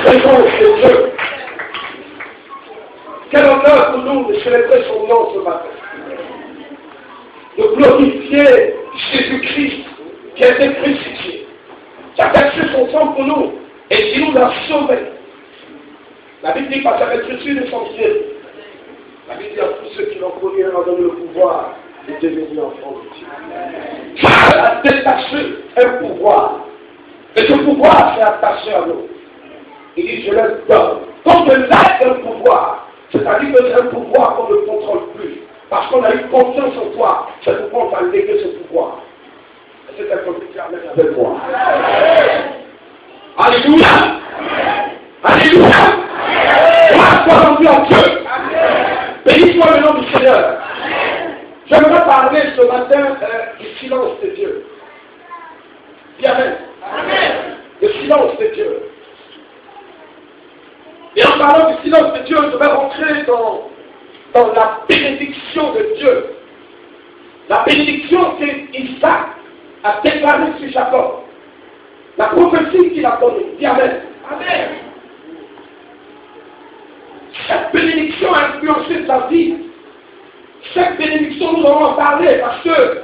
présence de Dieu. Quel honneur pour nous de célébrer son nom ce matin. De glorifier Jésus-Christ qui a été crucifié, qui a versé son sang pour nous et qui nous a sauvés. La Bible dit par sa maîtrise essentielle. La Bible dit à tous ceux qui l'ont connu, leur donne le pouvoir de devenir enfants de Dieu. Dieu a détaché un pouvoir. Et ce pouvoir s'est attaché à nous. Il dit, je le donne. Quand je lègue un pouvoir, c'est-à-dire que c'est un pouvoir qu'on ne contrôle plus. Parce qu'on a eu confiance en toi, c'est pourquoi on t'a légué ce pouvoir. Et c'est un peu plus avec moi. Alléluia! Alléluia! Gloire soit rendue à Dieu. Béni soit le nom du Seigneur. J'aimerais parler ce matin du silence de Dieu. Dis Amen. Le silence de Dieu. Et en parlant du silence de Dieu, je vais rentrer dans la bénédiction de Dieu. La bénédiction qu'Isaac a déclarée sur Jacob. La prophétie qu'il a donnée. Dis Amen. Amen. Cette bénédiction a influencé sa vie. Cette bénédiction, nous allons en parler parce que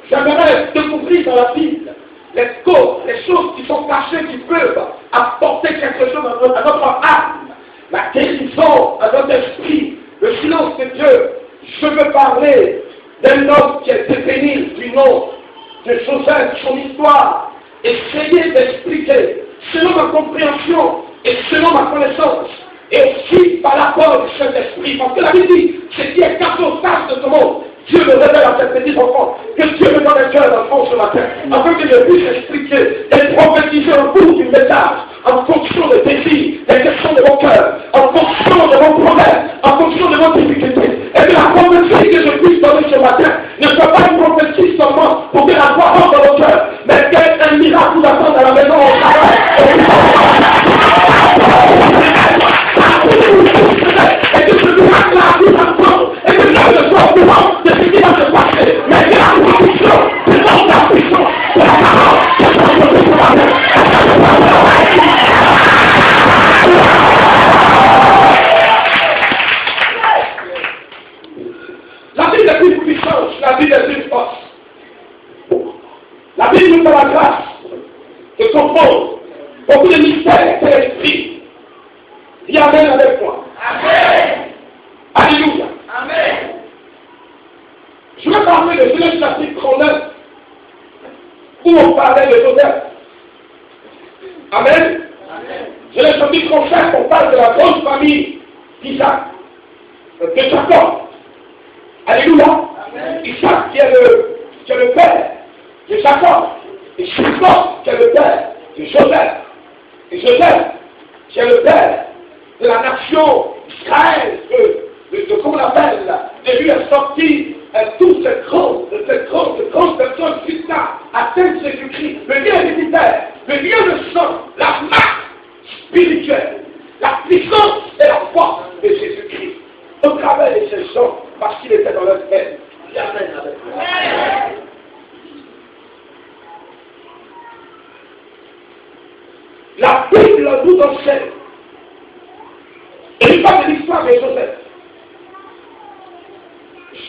j'aimerais découvrir dans la Bible les causes, les choses qui sont cachées, qui peuvent apporter quelque chose à notre âme, la guérison à notre esprit, le silence de Dieu. Je veux parler d'un homme qui a été béni du nom de Joseph, son histoire. Essayez d'expliquer selon ma compréhension et selon ma connaissance. Et aussi par l'accord du Saint-Esprit. Parce que la Bible dit, c'est qui est caché au sage de ce monde. Dieu me révèle à cette petite enfant. Que Dieu me donne un cœur d'enfant ce matin. Afin que je puisse expliquer et prophétiser au bout du message. En fonction des défis, des questions de mon cœur. En fonction de vos problèmes. En fonction de vos difficultés. Et que la prophétie que je puisse donner ce matin ne soit pas une prophétie seulement pour que la foi rentre dans vos cœurs. Mais qu'un miracle vous attende à la maison au travail. Et que ce miracle-là vous attend, et que l'homme soit au courant de ce qui va se passer, mais que la conviction, c'est dans la puissance de la parole, la Bible est une puissance, la Bible est une force. La Bible nous donne la grâce de comprendre beaucoup de mystères de l'esprit. Dis Amen avec moi. Amen. Alléluia. Amen. Je vais parler de Genèse chapitre 39 où on parlait de Joseph. Amen. Genèse chapitre 37, on parle de la grosse famille d'Isaac, de Jacob. Alléluia. Amen. Isaac qui est le père de Jacob. Et Jacob qui est le père de Joseph. Et Joseph qui est le père de la nation Israël, de comment on appelle, de lui est sorti toutes ces grandes personnes jusqu'à atteindre Jésus-Christ, le lien militaire, le lien de sang, la marque spirituelle, la puissance et la force de Jésus-Christ, au travers de ces gens, parce qu'il était dans leur tête. Amen. La Bible nous enseigne. Et il parle de l'histoire de Joseph.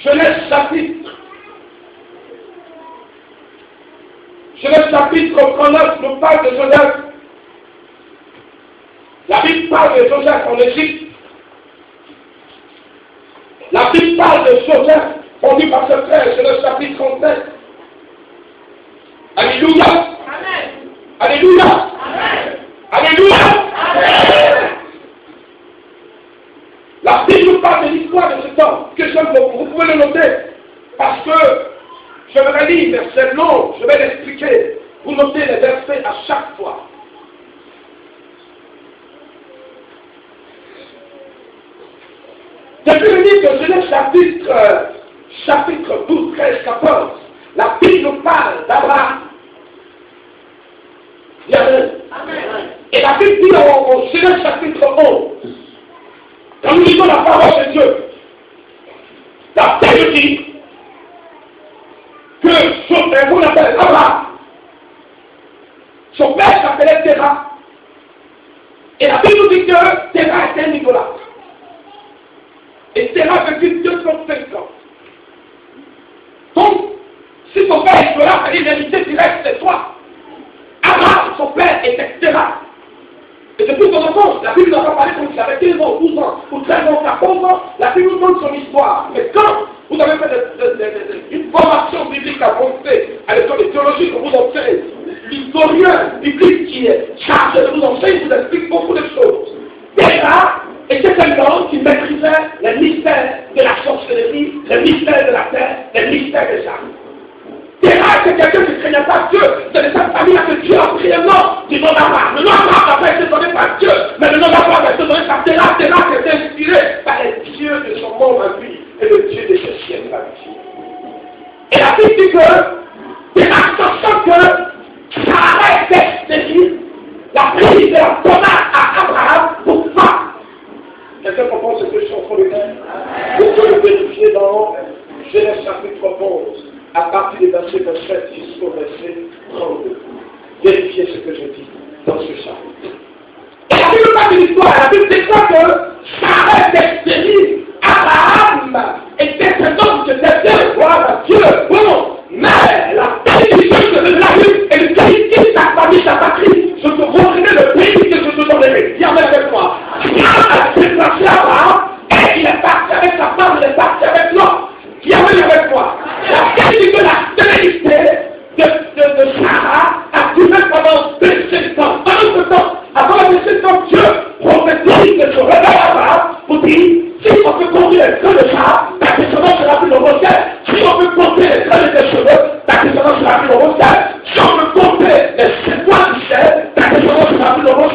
Genèse chapitre 39 nous parle de Joseph. La Bible parle de Joseph en Égypte. La Bible parle de Joseph conduit par ce frère, Genèse chapitre 37. Alléluia. Amen. Alléluia. Amen. Alléluia. Amen. La Bible nous parle de l'histoire de cet homme que j'aime beaucoup. Vous pouvez le noter parce que je vais lire verset long, je vais l'expliquer. Vous notez les versets à chaque fois. Depuis le livre de Genèse chapitre 12, 13, 14, la Bible nous parle d'Abraham. Amen. Et la Bible dit en Genèse chapitre 11, quand nous lisons la parole de Dieu, la Bible dit que son père, on l'appelle Abraham, son père s'appelait Terah, Et la Bible nous dit que Terah était un idolâtre. Et Terah a vécu 205 ans. Donc, si ton père est idolâtre, l'héritier directe, c'est toi. Abraham, son père, était Terah. Et depuis son enfance, la Bible n'a pas parlé comme s'il avait 15 ans, 12 ans, ou 13 ans, 14 ans. La Bible nous donne son histoire. Mais quand vous avez fait une formation biblique avancée à l'école de théologie que vous enseignez, l'historien biblique qui est chargé de vous enseigner vous explique beaucoup de choses. Terah était un homme qui maîtrisait les mystères de la sorcellerie, les mystères de la terre, les mystères des âmes. Terah était quelqu'un qui ne craignait pas Dieu. C'est de cette famille-là que Dieu a pris le nom du nom d'Abraham. Le nom d'Abraham n'a pas été donné par Dieu, mais le nom d'Abraham a été donné par Terah. Terah qui était inspiré par les dieux de son monde à lui et le Dieu de ce ciel à lui. Et la Bible dit que Terah, sachant que Sarah était stérile, la prise de la tomate à Abraham pour femme. Quelqu'un comprend ce que je suis en train de dire? Vous pouvez le vérifier dans Genèse chapitre 11. À partir des versets 27 jusqu'au verset 32. Vérifiez ce que je dis dans ce chapitre. Et la Bible parle de l'histoire. La Bible déclare que Sarah était stérile. Abraham était un homme qui était bien voir à Dieu. Bon, mais la bénédiction de la vie et le pays qui sa famille, sa patrie, se sont reconnaît le pays que je te donnerai. Viens avec moi. Dieu a déplacé Abraham et il est parti avec sa femme, il est parti avec l'homme. Viens avec moi. La qualité de la stérilité de Sarah a duré pendant 27 ans. Pendant ce temps, avant la 27 ans, Dieu prophétise que se réveille à Abraham pour dire, si on peut compter les traits de Sarah, ta descendance sera plus nombreuse. Si on peut compter les traits de tes cheveux, ta descendance sera plus nombreuse. Si on peut compter les étoiles du ciel, ta descendance sera plus nombreuse.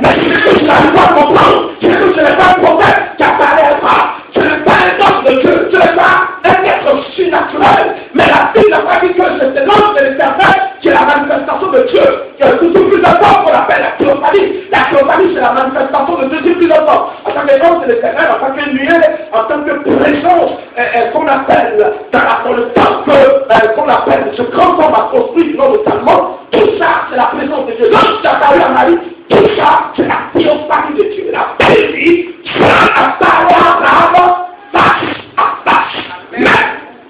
Mais ce que je n'arrive pas à comprendre, c'est que ce n'est pas un prophète qui apparaît à Abraham. Ce n'est pas un homme de Dieu, ce n'est pas un être surnaturel, mais la Bible n'a pas dit que c'est l'homme de l'éternel qui est la manifestation de Dieu. Il y a tout plus important qu'on appelle la théophanie. La théophanie, c'est la manifestation de Dieu plus important. En tant qu'homme de l'éternel, en tant que lumière, en tant que présence qu'on appelle dans le temple, qu'on appelle ce grand homme a construit du nom de Salomon, tout ça, c'est la présence de Dieu. L'ange qui a apparu à Marie, tout ça, c'est la théophanie de Dieu. La Bible dit, ça apparaît à Abraham, face à face. Mais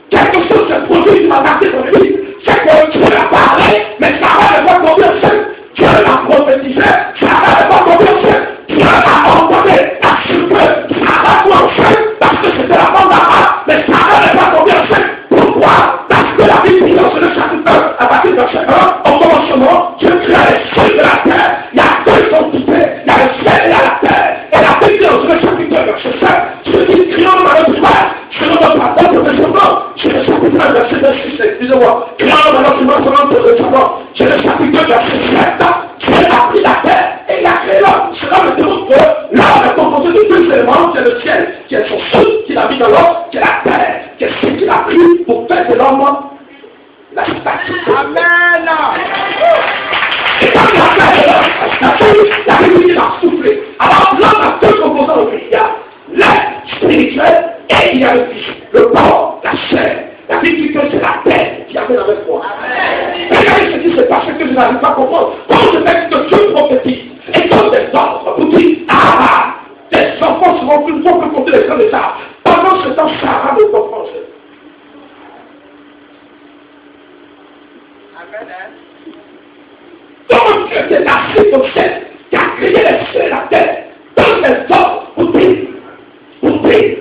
quelque chose se produit qui m'a marqué dans le livre, c'est que Dieu a parlé, mais Sarah n'est pas tombée enceinte. Dieu l'a prophétisé, Sarah n'est pas tombée enceinte. Dieu l'a ordonné à ce que Sarah soit enceinte, parce que c'était la femme d'Abraham, mais Sarah n'est pas tombée enceinte. Pourquoi? Parce que la Bible dit dans le chapitre 1, à partir de verset 1, au commencement, Dieu créa les cieux de la terre. Il y a deux entités, il y a le ciel et il y a la terre. Et la Bible dit dans le chapitre 1, verset 5, Dieu dit, crions dans notre image, je ne dois pas d'autres descendants. C'est le chapitre 1, verset 26, excusez-moi. Crions dans notre image, selon notre descendants. C'est le chapitre 2, verset 7. Dieu a pris la terre et il a créé l'homme. Cela me démontre que l'homme est composé de deux éléments, c'est le ciel, qui est son souffle, qui a mis dans l'homme, qui est la terre, qui est ce qu'il a pris pour faire de l'homme la statue. Amen. Et quand il a fait de l'homme la statue, la Bible dit a soufflé. Alors l'homme a deux composants au il y a l'air spirituel et il y a le physique, le corps, la chair. La Bible dit que c'est la terre qui amène avec moi. Et là, il se dit, c'est parce que je n'arrive pas à comprendre. Quand je fais que Dieu prophétise et donne des ordres pour dire, ah, tes enfants seront plus forts que compter les frères de Sarah. Pendant ce temps, Sarah ne comprend pas. Donc, Dieu s'est lâché au ciel, qui a créé les cieux et la terre, dans les ordres pour dire,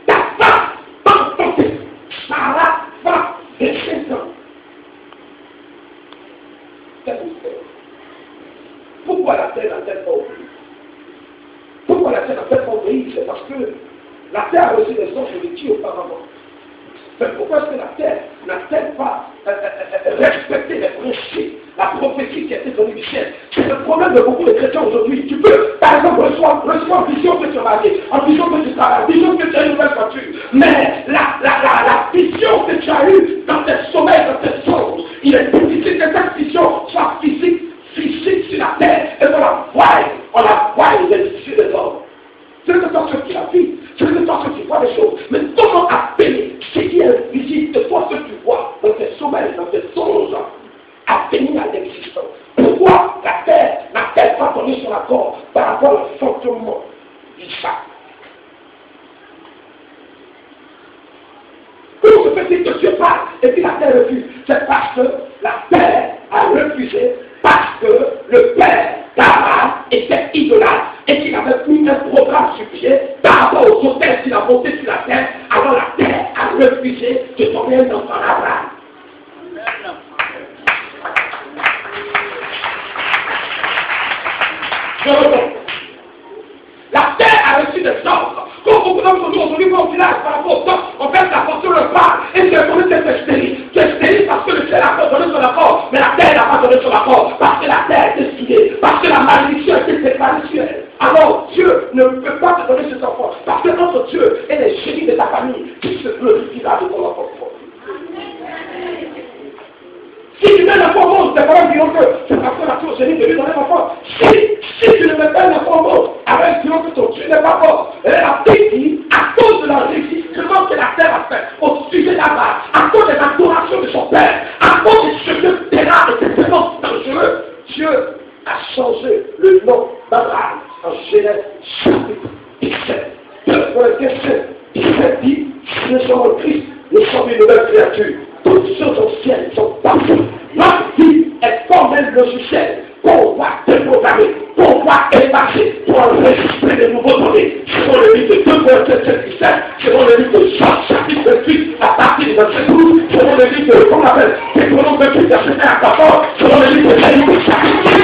ta femme va tenter. Sarah va descendre. Pourquoi la terre n'a-t-elle pas obéi? Pourquoi la terre n'a-t-elle pas obéi? C'est parce que la terre a reçu des anges de Dieu auparavant. Mais pourquoi est-ce que la terre n'a-t-elle pas respecté les principes, la prophétie qui a été donnée du ciel? C'est le problème de beaucoup de chrétiens aujourd'hui. Tu peux, par exemple, recevoir une vision que tu as mariée, en vision que tu travailles, en vision que tu as une nouvelle voiture. Mais la vision que tu as eue dans tes sommeils, dans tes songes, il est difficile que cette vision soit physique sur la terre et qu'on la voie des yeux des hommes. C'est de toi ce qui la vie, c'est de toi ce qui voit les choses. Mais comment appeler ce qui est visible de toi ce que tu vois dans tes sommeils, dans tes songes, à venir à l'existence? Pourquoi la terre n'a-t-elle pas donné son accord par fantôme d'Isaac. Pour ce petit que Dieu parle, et puis la terre refuse, c'est parce que la terre a refusé, parce que le père d'Abraham était idolâtre et qu'il avait mis un programme sur pied par rapport aux autels qu'il a montés sur la terre. Alors la terre a refusé de donner un enfant à Abraham. Je reprends. La terre a reçu des ordres. Comme beaucoup d'entre nous aujourd'hui, quand on village par rapport au temps, on fait la portion le pas et c'est pour que c'est stérile. C'est stérile parce que le ciel a donné son accord, mais la terre n'a pas donné son accord, parce que la terre est décidée, parce que la malédiction a été déclarée sur elle. Alors Dieu ne peut pas te donner cet enfant, parce que entre Dieu et les génies de ta famille, qui se glorifiera de ton enfant. Si tu mets l'enfant au monde, tes parents diront que c'est parce que la tour génie de lui donner l'enfant. Si tu ne mets pas l'enfant au monde, alors ils diront que ton Dieu n'est pas fort. Et la Bible dit, à cause de l'enregistrement que la terre a fait au sujet d'Abraham, à cause des adorations de son père, à cause des cheveux terrains et des sémences dangereux, Dieu a changé le nom d'Abraham en Genèse chapitre 17. Genèse dit, nous sommes en Christ, nous sommes une nouvelle créature. Toutes choses anciennes sont passées. Notre vie est comme un logiciel qu'on va déprogrammer, qu'on va effacer pour enregistrer de nouveaux données. Selon le livre de 2 Corinthiens 17, selon le livre de Jean chapitre 28 à partir du verset 12, selon le livre de, comment on appelle, Deutéronome 28 verset 1 à 14, selon le livre de Lévitique chapitre 6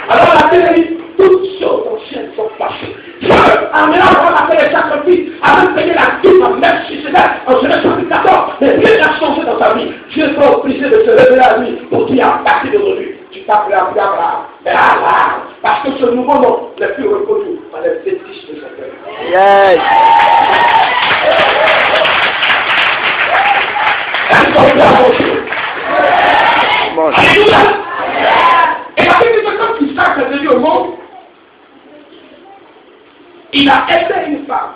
alors la télé, toutes choses anciennes sont passées. Dieu a maintenant fait les sacrifices, a payé la vie en même si c'était en Genèse chapitre 14, mais rien n'a changé dans ta vie. Dieu n'est pas obligé de se révéler à lui pour dire à partir d'aujourd'hui, tu t'appelles Abraham. Mais Abraham, parce que ce nouveau nom n'est plus reconnu par les fétiches de son père. Yes! Alléluia! Et la Bible dit que quand Isaac est venu au monde, il a aidé une femme.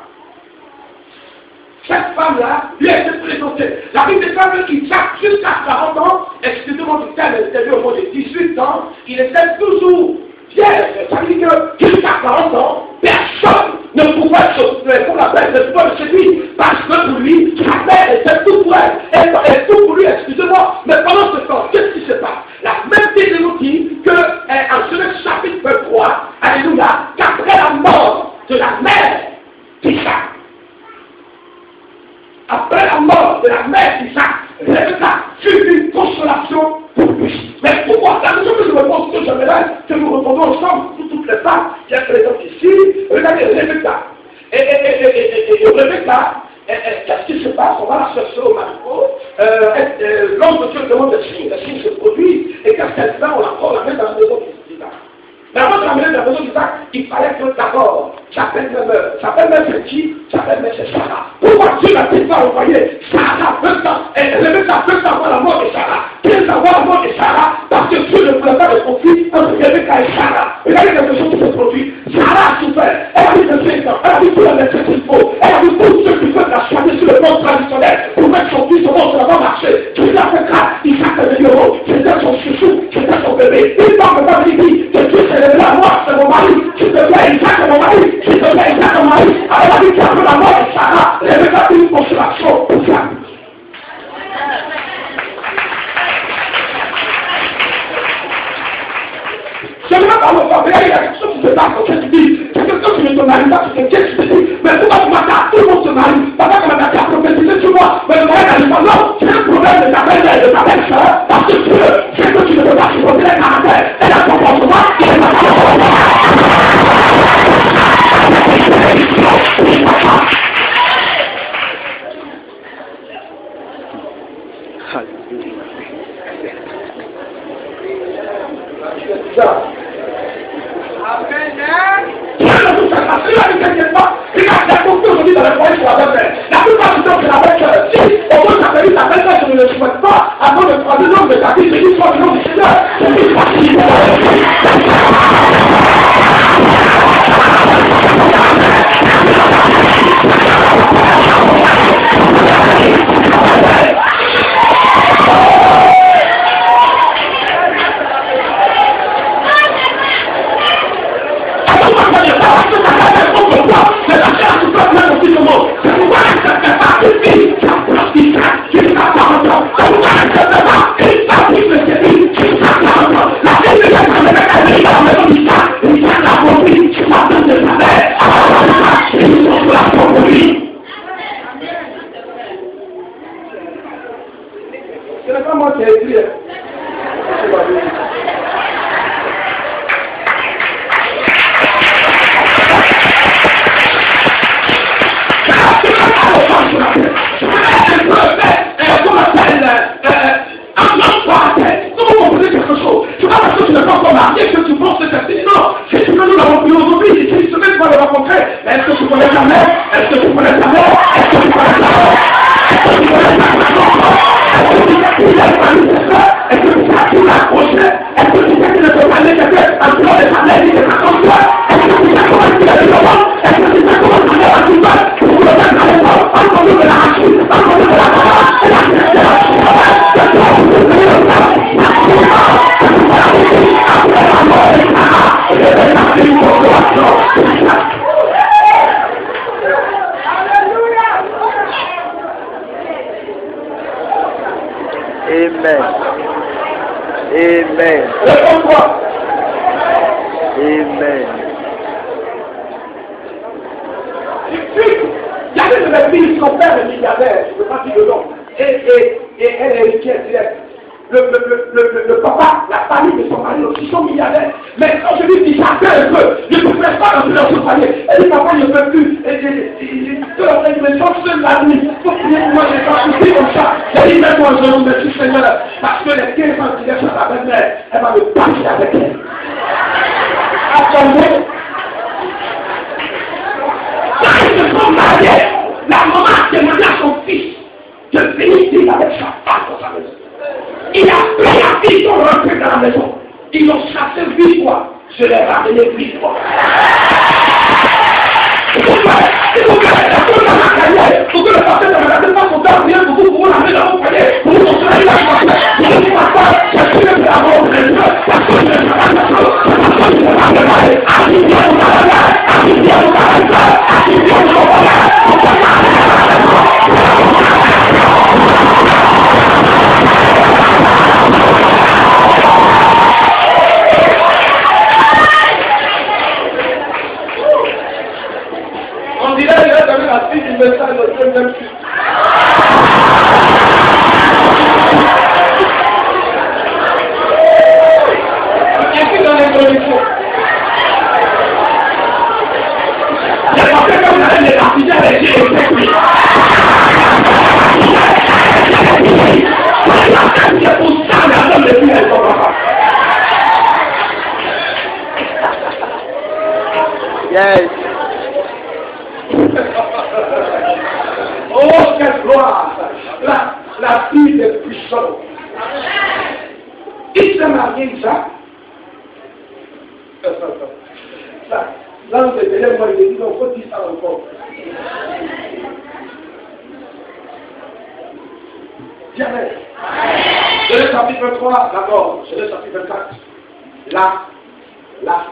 Cette femme-là lui a été présentée. La Bible déclare qu'Isaac, jusqu'à 40 ans, excusez-moi du terme, il était venu au monde de 18 ans, il était toujours vierge. Ça veut dire que jusqu'à 40 ans, personne ne pouvait, pour la peine, ne pouvait le séduire. Parce que pour lui, sa mère était tout pour elle. Et tout pour lui, excusez-moi. Mais pendant ce temps, qu'est-ce qui se passe? La même Bible nous dit que, en Genèse chapitre 23, alléluia, qu'après la mort de la mère d'Isaac, après la mort de la mère d'Isaac, Rebecca fut une consolation pour lui. Mais pourquoi? La raison que je me pose que que nous répondons ensemble pour toutes les femmes qui sont présentes ici, regardez Rebecca. Et Rebecca, qu'est-ce qui se passe? On va la chercher au Marco. L'homme de Dieu demande des signes se produisent, et qu'est-ce qu'elle fait? On la prend, on la met dans la maison d'Isaac. Mais avant de la mener dans la maison d'Isaac, il fallait que d'abord, j'appelle même c'est qui? J'appelle même c'est Sarah. Pourquoi Dieu n'a pas envoyé Sarah Rebecca veut savoir la mort de Sarah. Veut savoir la mort de Sarah parce que Dieu ne voulait pas de conflit entre Rebecca et Sarah. Regardez quelque chose qui se produit. Sarah a souffert. Elle a vu le 5 ans. Elle a vu tout le médecin qu'il faut. Elle a vu tous ceux qui veulent la choisir sur le monde traditionnel pour mettre son fils au monde, ça va pas marcher. Dieu l'a fait grâce. Isaac est venu au monde. C'était son chouchou. C'était son bébé. Il ne peut pas me dire que Dieu s'est levé à moi, c'est mon mari. Tu te fais Isaac, c'est mon mari. Tu te fais Isaac, mon mari. Alors la vie qui a fait la mort de Sarah, Rebecca a eu une consolation pour ça. Je ne vais pas me faire, il y a quelque chose qui se passe quand tu dis, c'est quelque chose qui ne te marie pas, c'est quelque chose qui te dit, mais pourquoi tu m'attends, tout le monde se marie, papa comme on a qu'à prophétiser, tu vois, mais le mariage n'arrive pas, non, c'est un problème de ta belle-mère et de ta belle-sœur, parce que Dieu, c'est que tu ne peux pas supporter les caractères, et la comportement, il est pas la plupart du temps, c'est la belle-sœur. Si au moins ça fait ta belle-sœur, je ne le souhaite pas, avant de prendre le nom de ta vie, je dis soit le nom du Seigneur. C'est plus facile. moi, c'est écrit. Comment vous comprenez quelque chose? C'est pas parce que tu n'es pas encore marié que tu penses que c'est fini. Non, c'est que nous l'avons vu aujourd'hui. C'est une semaine qu'on l'a rencontré. Mais est-ce que tu connais ta mère? Est-ce que tu connais ta mère? Est-ce que tu connais ta mère? Est-ce que tu connais ta mère? Est-ce que tu sais qu'il a parlé de ça? Est-ce que tu sais qu'il a accroché? Est-ce que tu sais qu'il ne peut pas l'écouter un plan de sa mère et de sa conscience? Est-ce que tu sais comment il a le moment? Est-ce que tu sais comment il a le moment? Pour le faire dans les morts, en train de la rachine, en train de la Amen. Amen. Réponds-moi. Amen. Il y avait de mes filles, son père est milliardaire, je ne peux pas dire le nom. Et elle est héritière directe. Le papa, la famille de son mari aussi sont milliardaires. Mais quand je lui dis j'appelle un peu, je ne peux pas rentrer dans ce panier. Elle dit papa, je ne peux plus. Je me sens seul la nuit. Faut prier pour moi, j'ai pas souci comme ça. J'ai dit mets-moi un genou, merci Seigneur. Parce que les 15 ans qu'il laisse à la belle-mère, elle va me passer avec elle. Attendez. Quand ils se sont mariés, la maman a demandé à son fils de venir avec sa femme dans sa maison. Il a pris la fille pour rentrer dans la maison. Ils l'ont chassé 8 fois. Je l'ai ramené 8 fois. Il faut que le pasteur ne regarde pas son temps, rien pour vous, pour l'amener dans mon panier, pour vous montrer la joie. Pour vous dire pas, je suis le plus avant de Dieu, parce que je ne sais pas la chose, parce que je ne sais pas le mal, assis au Canada, assis au Canada, assis au Canada, on dirait qu'il a donné la suite du message de Dieu même si. Et puis dans les conditions. J'ai pensé que vous allez les partir avec Dieu et technique. C'est pour ça que la donne de Dieu est son papa. Yes. Oh, quelle gloire! La fille est puissante. Il s'est marié, ça. Là, vous êtes moi, il dit, non, il faut dire ça encore. Jamais. Genèse chapitre 3, d'abord, Genèse chapitre 4. Là,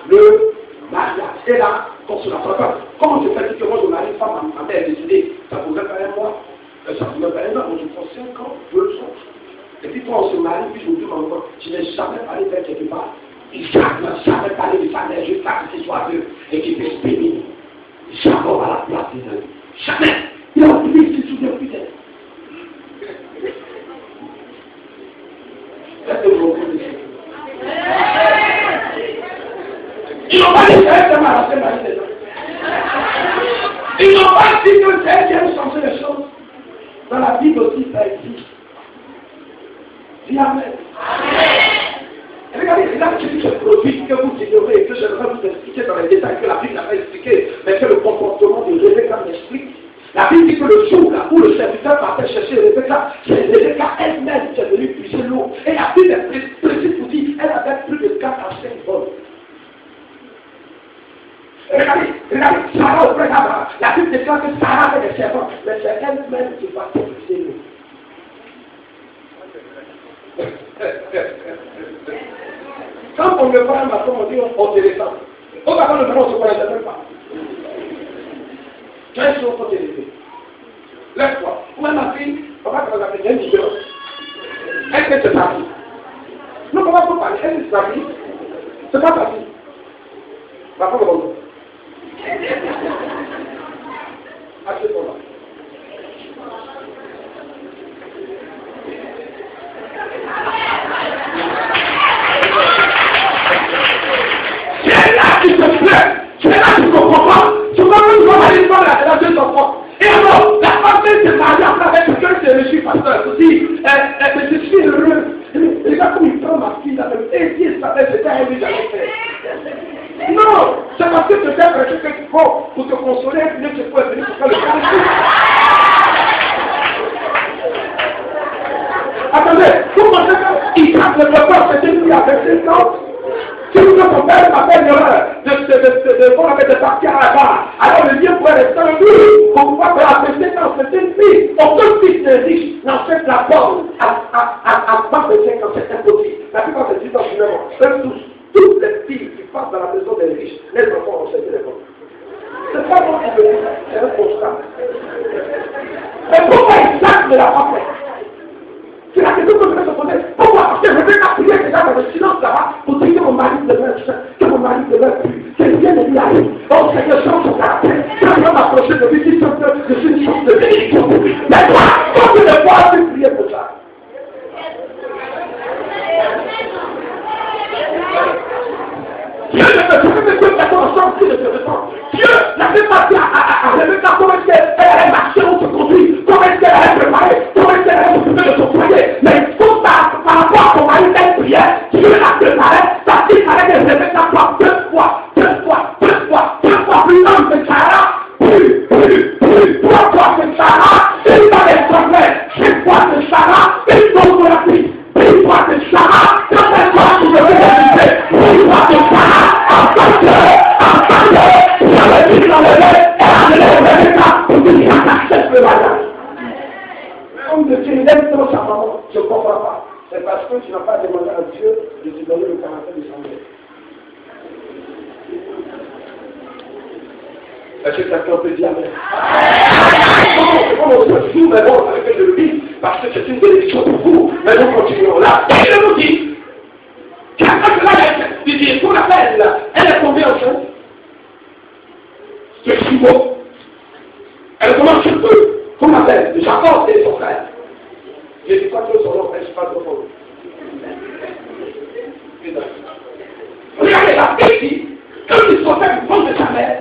le mariage. Et là, quand on la prépare, comment je fais que moi je marie une femme, ma mère a décidé, ça pourrait faire un mois, ça pourrait faire un an, moi je prends 5 ans, 2 ans. Et puis quand on se marie, puis je me dis encore, je n'ai jamais parlé de quelque part. Il n'a jamais parlé de sa mère jusqu'à ce qu'il soit vieux et qu'il puisse bénir. Jamais à la place des hommes. Jamais. Il a oublié, il se souvient plus d'elle. Ils n'ont pas dit que c'est elle qui a marché Marie des gens. Ils n'ont pas dit que c'est elle qui a changé les choses. Dans la Bible aussi, ça existe. Dis Amen. Regardez, c'est là que je produit que vous ignorez et que j'aimerais vous expliquer dans les détails que la Bible n'a pas expliqué, mais que le comportement de Rebecca m'explique. La Bible dit que le jour là, où le serviteur partait chercher Rebecca, c'est Rebecca elle-même qui est venue puiser l'eau. Et la Bible est précise pour dire qu'elle avait plus de 4 à 5 bonnes. Regardez, Sarah auprès d'Abraham. La Bible déclare que Sarah avait des servants, mais c'est elle-même qui va puiser l'eau. Quand on me parle maintenant, on dit on téléphone. Au avant le moment, on ne se connaît même pas. Quels sont vos téléphones? Lève-toi. Où est ma fille? Papa, quand on a fait, il y a une différence. Est-ce que c'est ta fille? Non, papa, faut parler. Est-ce que c'est ta fille? C'est pas ta fille. Papa, comment? Assieds-toi là. ça, elle lui jamais fait. Non, c'est parce que tu fais ce qu'il faut pour te consoler, et puis tu peux venir pour faire le calcul. Attendez, vous pensez qu'il trace le peuple, c'était lui avec ses ans? Si vous ton père m'appelle de partir à la barre, alors le Dieu pourrait rester en lui pour pouvoir faire accepter quand c'est une fille. Aucun fils de riche n'enseigne la porte à part de 5 ans, c'est impossible. La plupart des 10 ans, finalement, toutes les filles qui passent dans la maison des riches, les enfants enseignent les portes. C'est pas moi qui veux dire, c'est un constat. Mais pourquoi ils savent de la parole? C'est la question que je vais te poser. Pourquoi? Parce que je vais t'appuyer déjà dans le silence là-bas pour dire que mon mari demeure saint, que mon mari demeure pur, que rien ne lui arrive. Oh Seigneur, change son caractère. Quand je vais m'approcher de lui, dis que je suis une sorte de bénédiction. Mais toi, combien de fois as-tu prié pour ça? Dieu ne peut pas ensemble qui ne se répand. Dieu n'avait pas dit à Rebecca comment est-ce qu'elle allait marcher ou se conduire, comment est-ce qu'elle allait préparer, comment est-ce qu'elle allait s'occuper de son foyer. Mais tout par rapport à son mari qu'elle priait, Dieu l'a préparé parce qu'il fallait que Rebecca soit deux fois plus longue que Sarah, trois fois que Sarah, une fois les problèmes, 5 fois que Sarah, une fois pour la vie. Une fois que Sarah, quand elle voit qu'il devait réaliser, une fois que Sarah, en tant que, j'avais dit dans le lait, elle a levé ça pour dire qu'il accepte le mariage. Comme de Dieu, il aime trop sa maman, je ne comprends pas. C'est parce que tu n'as pas demandé à Dieu de te donner le caractère de sa mère. Est-ce que quelqu'un peut dire amen? On se fout, mais bon, avec que je le dis, parce que c'est une bénédiction pour vous. Mais nous continuons là. Et il nous dit, quelqu'un que là, il dit, qu'on appelle, elle est tombée enceinte. C'est jumeau. Elle commence sur eux. Qu'on appelle, Jacob et son frère. J'ai dit pas trop son nom, mais je ne sais pas trop son nom. Regardez la fille, quand ils sont faits du fond de sa mère,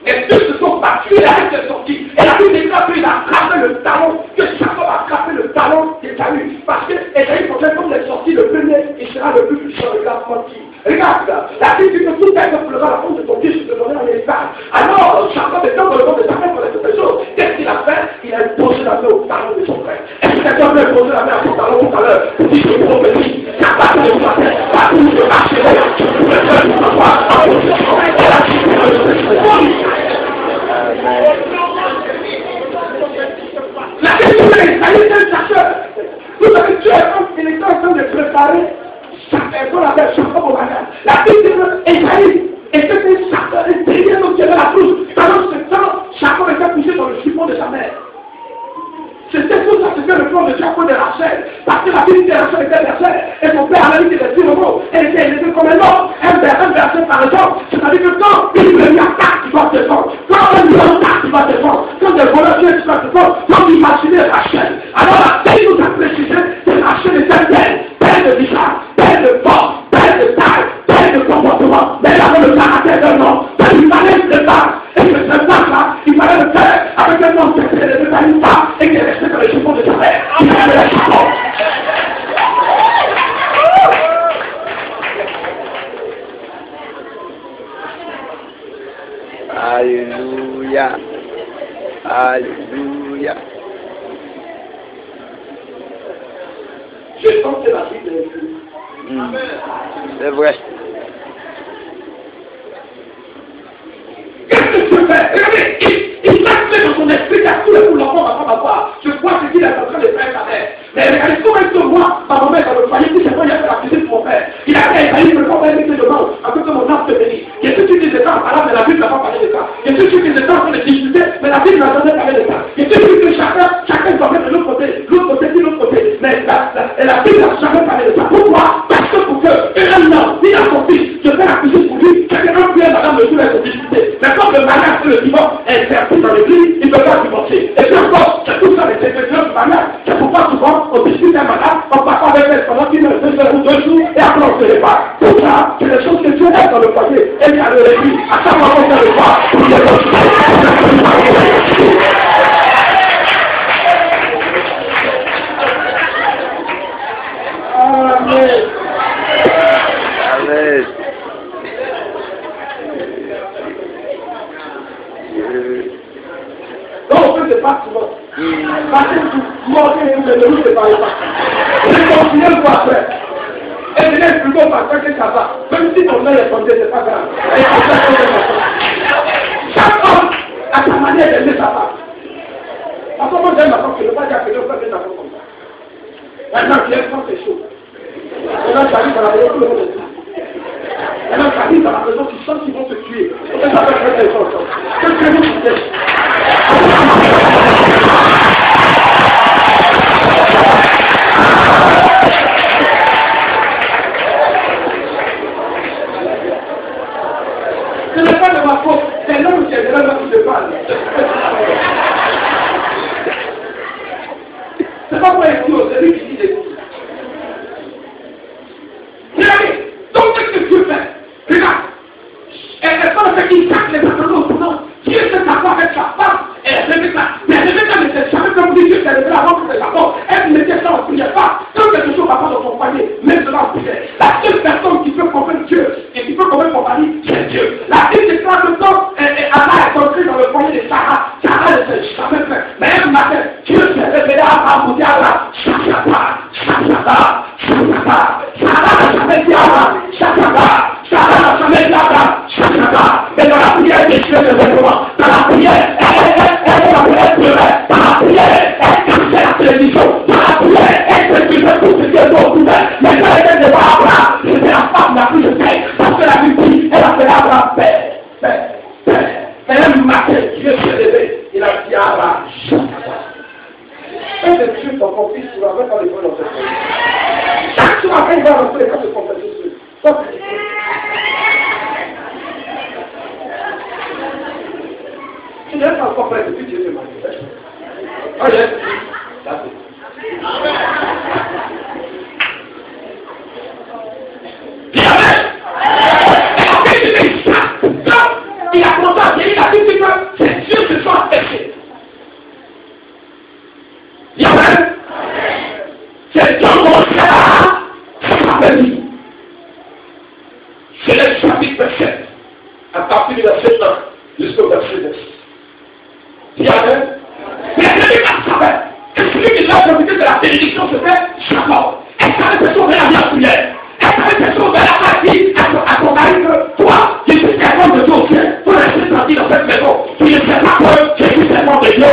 les deux se sont battus et la reine est sortie. Et la Bible déclare qu'il a frappé le talon, que Jacob a frappé le talon d'Ésaü. Parce que Ésaü, quand il est sorti le premier, il sera le plus puissant de la menti. Regarde, la Bible dit que tout être pleura la honte de ton fils, de te donner un héritage. Alors, Jacob étant dans le nom de sa mère pour toutes les choses, qu'est-ce qu'il a fait? Il a posé la main au talon de son frère. Est-ce que quelqu'un veut poser la main à son talon tout à l'heure pour dire que je prophétise, capable de vous faire, pas tout de marcher, je peux faire tout savoir, en position, et la suite de la question est, ça y est, un chercheur. Vous savez, Dieu il est en train de préparer qu'on appelle Jacob au mariage. La Bible dit que Esaü était un chasseur, un terrier donc qui avait la trousse. Pendant ce temps, Jacob était poussé dans le chiffon de sa mère. C'était tout ça, c'était le plan de Jacob de Rachel. Parce que la Bible de Rachel était Rachel. Et son père avait dit qu'il était le mot. Elle était comme un homme. Un verset par exemple. C'est-à-dire que quand une attaque, tu dois défendre. Quand un attaque, tu dois défendre. Quand des voleurs, tu dois défendre. Quand imaginez Rachel. Alors la Bible nous a précisé que Rachel était belle de visage, belle de force, belle de taille, belle de comportement. Mais elle avait le caractère d'un homme. Il fallait se battre. Et que ce battre-là, il fallait le faire avec un homme qui était de une femme et qui est resté dans les chiffons de sa mère. Il fallait le Jacob. Alléluia. Alléluia. Je sens que la Bible est plus. C'est vrai. Qu'est-ce que tu fais? Regardez, il l'a fait dans son esprit qu'à tous les coups l'enfant va pas m'avoir. Je crois que qu'il est en train de faire sa mère. Mais regardez, comment est-ce que moi, ma mère dans le foyer, tout simplement, il a fait la cuisine pour mon père. Il a fait le corps d'un métier de mort, un peu comme mon âme se bénit. Qu'est-ce que tu dis de ça? Alors, mais la Bible n'a pas parlé de ça. Qu'est-ce que tu dis de ça? On est discuté, mais la Bible n'a jamais parlé de ça. Qu'est-ce que tu dis que chacun doit mettre de l'autre côté, dit l'autre côté. Mais la Bible n'a jamais parlé de ça. Pourquoi? Parce que pour que un homme dit à son fils, je fais la cuisine pour lui, chacun peut madame le jour est discuté. Mais comme le mariage et le divorce est interdit dans l'église, il ne peut pas divorcer. Et puis encore, c'est tout ça les séquences du mariage. C'est pourquoi souvent on discute un mariage, on passe avec elle pendant qu'il reste 2 heures ou 2 jours, et après on se répare. Tout ça, c'est des choses que Dieu aime dans le foyer. Et il y a le l'église, à chaque moment on se répare. Amen. continuez le voir après. Et venez plutôt par que ça va. Même si ton mère est tombé, c'est pas grave. Chaque homme a sa manière d'aimer sa femme. Parce que moi j'aime ma femme, je ne veux pas dire que je veux faire des enfants comme ça. Maintenant, tu aimes quand c'est chaud. Maintenant, tu arrives à la maison, tout le monde est là. Maintenant, tu arrives à la maison, tu sens qu'ils vont te tuer. Et ça va faire des choses. Que Dieu vous protège. Ce n'est pas de ma faute, c'est l'homme qui est là qui se parle. C'est pas pour être c'est lui qui dit des choses. Regardez, donc qu'est-ce que Dieu fait? Regarde, elle pense qu'il sac les pantalons autour. Dieu s'est d'accord avec sa femme, et Rebecca, mais Rebecca ne s'est jamais comme Dieu s'est levé avant que sa femme, elle mettait ça en prière pas. Quand quelque chose va pas dans son panier, même cela en prière. La seule personne qui peut convaincre Dieu et qui peut convaincre son mari, c'est Dieu. La Bible déclare que quand Anna est entrée dans le foyer de Sarah, Sarah ne s'est jamais fait. Mais un matin, Dieu s'est révélé à Abraham, Sarah n'a jamais dit Abraham, Sarah n'a jamais dit Abraham, mais dans la prière, Dieu se révèle. Dans la prière, elle pleurait. Dans la prière, elle cassait la télévision. Dans la prière, elle se disait tout ce qu'elle doit trouver. Mais quand elle était devant Abraham, c'était la femme la plus jeune. Parce que la Bible dit, elle appelait Abraham père. Mais un matin, Dieu s'est levé. Il a dit à Abraham, et de Dieu, ton fils, tu vas même pas les voir dans cette vie. Chaque soir, il va rentrer quand tu confesses Dieu. Tu n'es pas encore prêt depuis Dieu te manifeste. Oh yes, that's it. Il a commencé à vieillir, il a dit que ses yeux se sont empêchés. Amen. C'est John Mosca, ça m'a dit. C'est le chapitre 7, à partir du verset 1 jusqu'au verset 9. Amen. Mais Rebecca savait que celui qui l'a profité de la bénédiction c'était Jacob. Elle savait que son père avait appuyé. Elle savait que son père a dit à son mari que toi, je suis servant de Dieu au ciel. Pour rester tranquille dans cette maison. Tu ne sais pas que je suis servant de Dieu.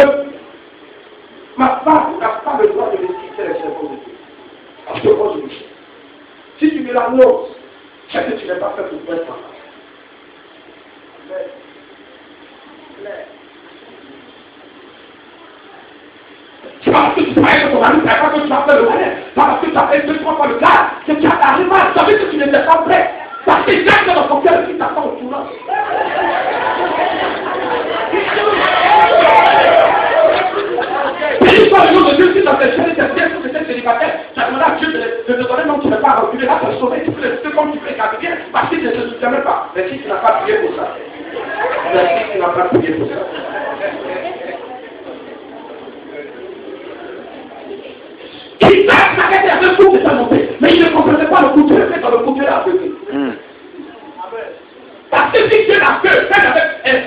Ma femme n'a pas le droit de me quitter les servants de Dieu. Parce que moi je le sais. Si tu me l'annonces, c'est que tu n'es pas fait pour faire ça. C'est pas parce que tu travailles avec ton mari, c'est pas parce que tu as fait le malin, pas parce que tu as fait 2-3 fois le cas, que tu n'arrives pas à savoir que tu n'étais pas prêt. Parce que quelqu'un dans ton cœur qui t'attend au tournant. C'est l'histoire du nom de Dieu, si dans tes chaînes, tes pièces, tes célibataires, tu as demandé à Dieu de te donner, non, tu ne vas pas reculer, là, tu as sauvé, tu peux le faire comme tu fais, quand tu viens, parce qu'il ne se soutient même pas. Mais si tu n'as pas prié pour ça, mais si tu n'as pas prié pour ça. Il s'arrêtait à deux coups de sa montée, mais il ne comprenait pas le coup de fait dans le coup de la aveugle. Parce que si Dieu l'a fait,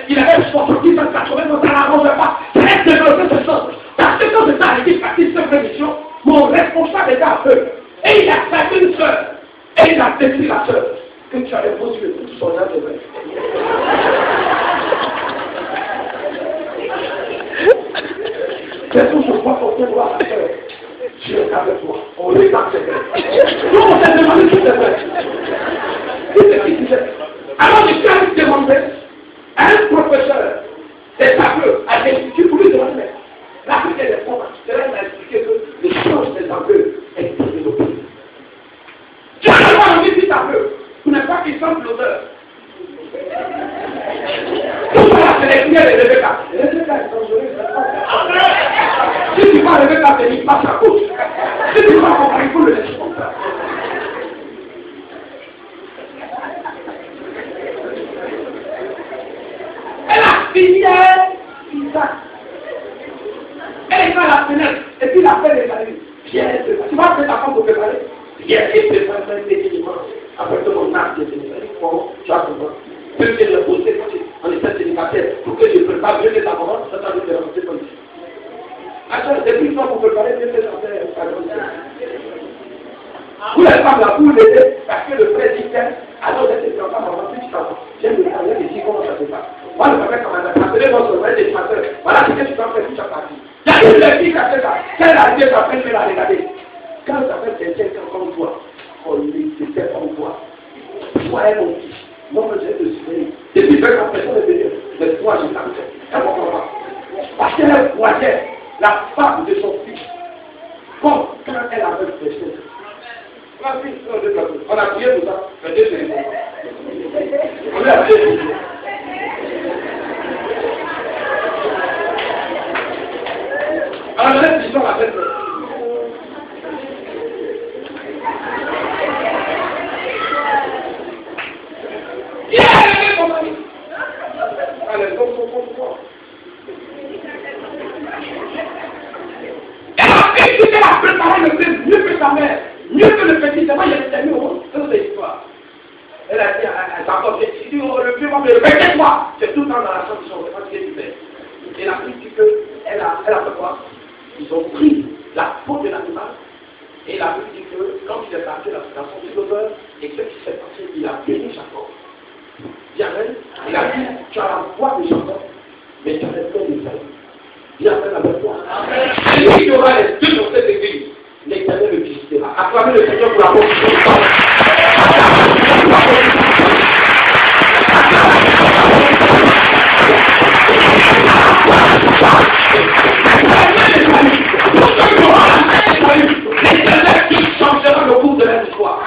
il avait 70 ans, 80 ans, ça n'arrangeait pas. C'est développer ce sens. Parce que quand j'étais à l'équipe pratique cette mission, mon responsable était à eux. Et il a fait une sœur. Et il a décrit la sœur. Que tu avais posé le coup de son âge de vrai. C'est tout, je crois qu'on peut voir la sœur. Je est avec toi. On est dans ses mains. Nous, on s'est demandé tout c'est vrai. C'est ce qu'il disait. Alors, je suis allé demander à un professeur des tableaux à l'Institut pour lui demander l'Afrique des fonds. C'est là qu'il a expliqué que les choses des tableaux étaient développées. Tu vas avoir un petit tableau. Vous n'avez pas qu'il sente l'odeur. Tout ça, c'est les prières de Rebecca. Rebecca est dangereuse. Si tu vas Rebecca, tu ne passe à gauche. Si tu vas comparer, il faut le laisser comme ça. Elle a fini Isaac. Elle est dans la fenêtre. Et puis la fenêtre est allée. Pierre, tu vas faire ta femme pour préparer. Pierre, il prépare un élément. Après que mon âme est délivré, tu as besoin. Je vais le poser en état célibataire pour que je prépare mieux les amants. Ça t'a dit de rentrer comme ici. Attends, depuis le temps pour préparer mieux les affaires. Vous n'êtes pas là pour l'aider parce que le frère dit alors vous êtes enfant, j'aime le travail ici, comment ça se passe. Moi, le papa, quand on a appelé mon souverain des chasseurs, voilà ce que tu dois faire toute ta partie. Il y a une des filles qui a fait ça. Quelle a dit après, je vais la regarder. Quand ça fait quelqu'un comme toi, on lui dit c'est comme toi. Toi est mon fils. Moi, je vais te suivre. Depuis que la personne est venue, mais toi, je t'appelle. Elle ne comprend pas. Parce qu'elle voyait la femme de son fils. Comme quand elle avait prêché. On a prié pour ça. Mais Dieu s'est on lui a prié pour ça. Alors, laisse l'histoire à cette allez, donc, elle a fait ce qu'elle a préparé le plus mieux que sa mère, mieux que le petit. C'est moi, il a mis au monde. C'est l'histoire. Elle a dit à sa femme, il dit, le plus grand, mais répète-moi. C'est tout le temps dans la chambre, ils sont fatigués du père. Et la fille dit qu'elle a fait quoi? Ils ont pris la peau de l'animal. Et la Bible dit que quand il est parti dans son silver, et ce qui s'est passé, il a béni Jacob. Amen. Il a dit, tu as la voix de Jacob, mais tu as les mains d'Ésaü. Dis Amen avec toi. Et lui qui aura les deux dans cette église, l'Éternel le visitera. Acclamez le Seigneur pour la position. L'Éternel qui changera le cours de l'histoire.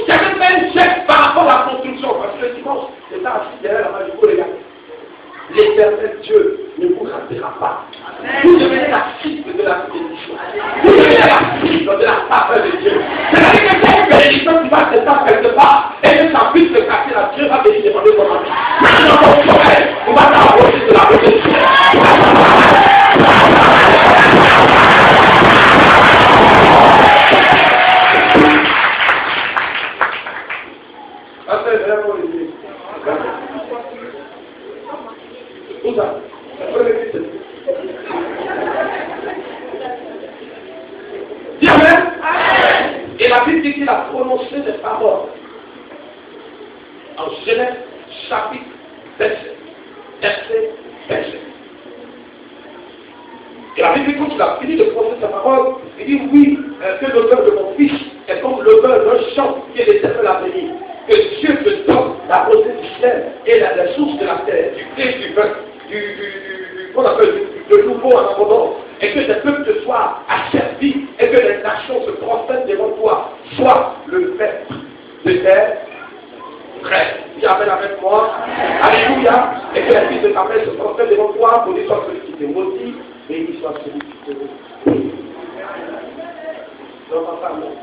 Il y avait même un geste par rapport à la construction, parce que le dimanche, c'est ça, derrière la main du coup, les gars. L'éternel Dieu ne vous ratera pas. Vous devenez la cible de la bénédiction. Vous devenez la cible de la faveur de Dieu. C'est-à-dire que c'est une bénédiction qui va se faire quelque part et que ça puisse se casser, la Dieu va bénir les familles comme ami. Maintenant, dans le sommeil, on va t'approcher de la bénédiction. Où ça? Dis Amen. Et la Bible dit qu'il a prononcé des paroles. En Genèse, chapitre 27, verset. Et la Bible dit qu'il a fini de prononcer sa parole. Il dit oui, que l'auteur de mon fils est comme l'auteur d'un champ qui est l'éternel à venir. Que Dieu te donne la rosée du ciel et la source de la terre, du blé, du vin, qu'on appelle de nouveau en abondance, et que tes peuples te soient asservis, et que les nations se prosternent devant toi, sois le maître de terre. Frère, dis Amen avec moi. Alléluia. Et que les fils de ta mère se prosternent devant toi, maudit soit celui qui te maudit, béni soit celui qui te bénit. Je n'entends pas un mot.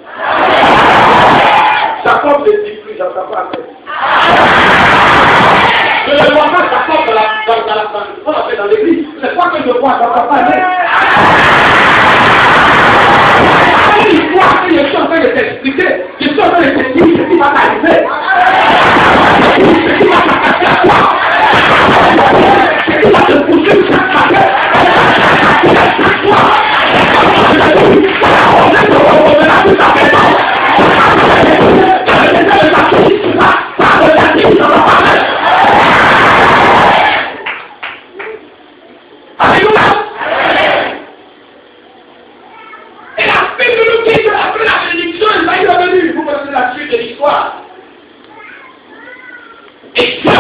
Jacob ne dit plus, j'entends pas un mot. Je ne vois pas Jacob dans l'église. C'est pas que je vois, j'entends pas un mot. Une fois que je suis en train de t'expliquer, je suis en train de te dire ce qui va t'arriver. Ce qui va t'attaquer à toi. Ce qui va te pousser chaque matin. Chaque fois. Et la Bible nous dit que après la bénédiction, il va y revenir. Vous connaissez la suite de l'histoire. Et Dieu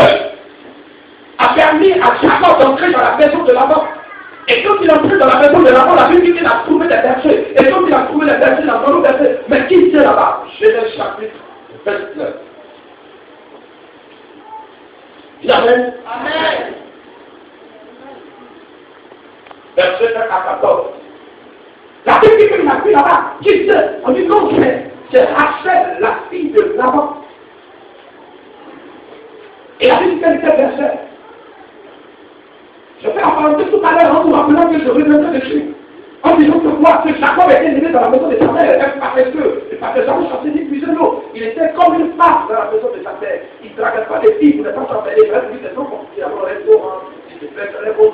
a permis à Jacob d'entrer dans la maison de Laban. Et quand il est entré dans la maison de Laban, la Bible dit qu'il a trouvé des versets. Et quand il a trouvé les versets, il a trouvé les versets. Mais qui était là-bas? Genèse chapitre 29. Amen. Amen. Verset 1 à 14. La Bible dit qu'il m'a pris là-bas. Qui c'est? On dit non, c'est Rachel, la fille de Laban. Et la Bible dit quel était le verset? Je fais en parenthèse tout à l'heure en vous rappelant que je reviendrai dessus. En disant que quoi? Que Jacob était élevé dans la maison de sa mère, parce que Jacob chantait ni puiser l'eau. Il était comme une femme dans la maison de sa mère. Il ne draguait pas des filles, il ne pouvait pas s'enfermer. Il lui disait non, compliqué, alors restaurant. Je te fais très bon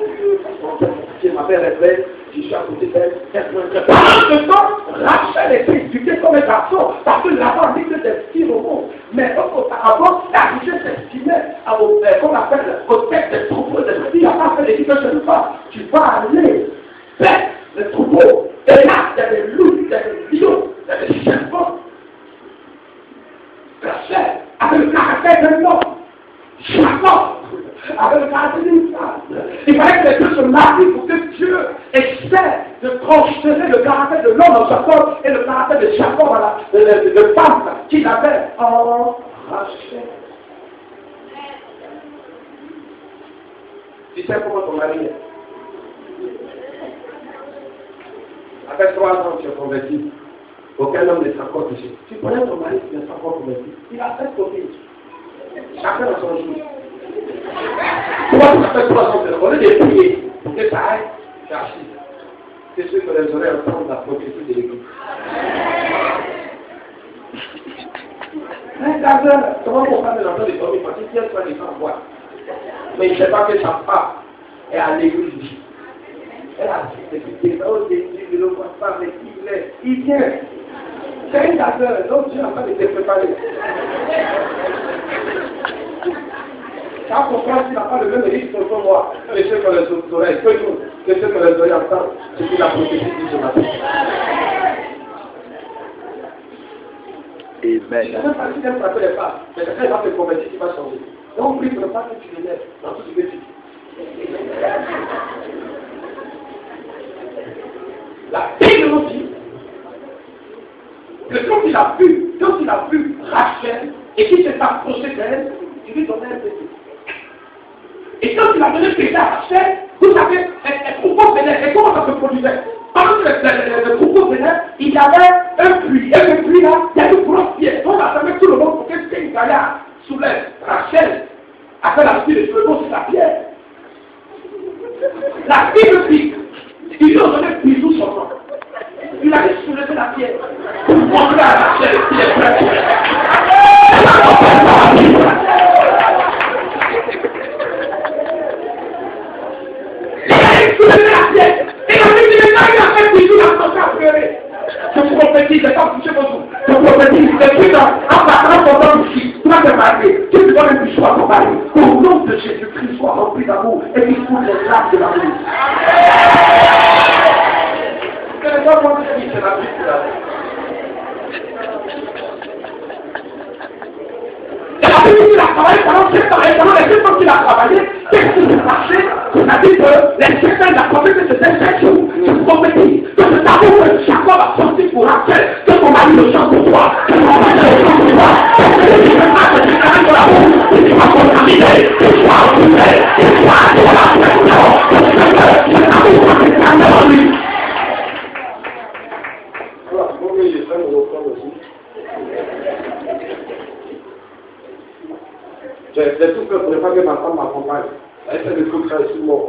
Dieu, ma mère est belle, je suis à côté d'elle, elle peut être. Pendant ce temps, Rachel était éduquée comme mauvais garçon, parce que l'avant dit que c'est au monde. Mais auparavant, la richesse s'estimait qu'on appelle au tête des troupeaux de il n'a pas fait des que je ne pas. Tu vas aller faire le troupeau. Et là, il y a des loups, il y a des lions, il y a des serpents. Rachel, avec le caractère d'un homme. Jacob, avec le caractère d'une femme. Il fallait que les deux se marient pour que Dieu essaie de transférer le caractère de l'homme en Jacob et le caractère de Jacob à la femme qu'il avait en Rachel. Tu sais comment ton mari est. Après 3 ans, tu es converti. Aucun homme ne s'est encore touché. Tu connais ton mari qui ne s'est encore converti. Il a 7 copines. Chacun a son jour. Toi, tu as fait 3 ans, au lieu de prier pour que ça aille, tu as assis. C'est ce que les oreilles entendent la prophétie de l'église. Un quart d'heure, comment on parle de l'enfant de dormir parce qu'il y a pas des femmes boire. Mais il ne sait pas que sa femme est à l'église. Elle a dit, il ne le voit pas, mais il vient. C'est une affaire, donc Dieu n'a pas été préparé. Quand on comprend qu'il n'a pas le même risque que moi, que ceux que les oreilles, que nous, que ceux que les oreilles entendent, c'est qu'il a prophétie dit ce matin. Je ne sais pas si tu aimes frapper les femmes, mais c'est quand il va te convertir qu'il va changer. Donc prie pour ne pas que tu l'élèves dans tout ce que tu dis. La Bible nous dit que quand il a vu Rachel et qu'il s'est approché d'elle, il lui donnait un bébé. Et quand il a donné le bébé à Rachel, vous savez, le troupeau venait, et comment ça se produisait? Pendant que le troupeau venait, il y avait un puits, et le puits là, il y a une grosse pierre. Donc ça met tout le monde pour que ce gaillard soulève. Rachel a fait la suite de tout le monde sur la pierre. La Bible dit, il lui a donné bisous son nom. Il a soulevé la pierre pour montrer à Rachel qu'il est prêt. Il a soulevé la pierre. Et la Bible dit, il a fait bisous, il a commencé à pleurer. Je vous prophétise, je ne vais pas toucher vos sous. Je vous prophétise, depuis en partant pendant ici, tu vas te marier, tu te donnes un bisou à ton mari. Au nom de Jésus-Christ, sois rempli d'amour et qu'il coule les larmes de l'amour. C'est la Bible. La Bible, il a travaillé pendant 7 ans, et pendant les 7 ans qu'il a travaillé, qu'est-ce qui s'est passé? On a dit que les 7 ans, il a prophétisé que c'était 7 jours. Je prophétise que cet amour que Jacob a sorti pour Rachel, que ton mari le chante pour toi, que ton mari le chante pour toi, que tu ne pas que tu n'arrives pour l'amour, que tu vas contaminé, que tu vas retrouvé, que tu vas aller à la perfection, que tu vas faire cet amour que tu as dans lui. Alors, bon, mais je vais me reprendre aussi. J'ai tout fait pour ne pas que ma femme m'accompagne. Elle fait des trucs très souvent.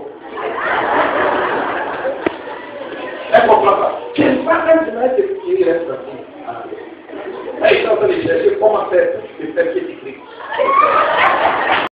Elle comprend pas. Quelle femme elle se met de reste là. Elle est en train de chercher comment faire le papier d'écrit.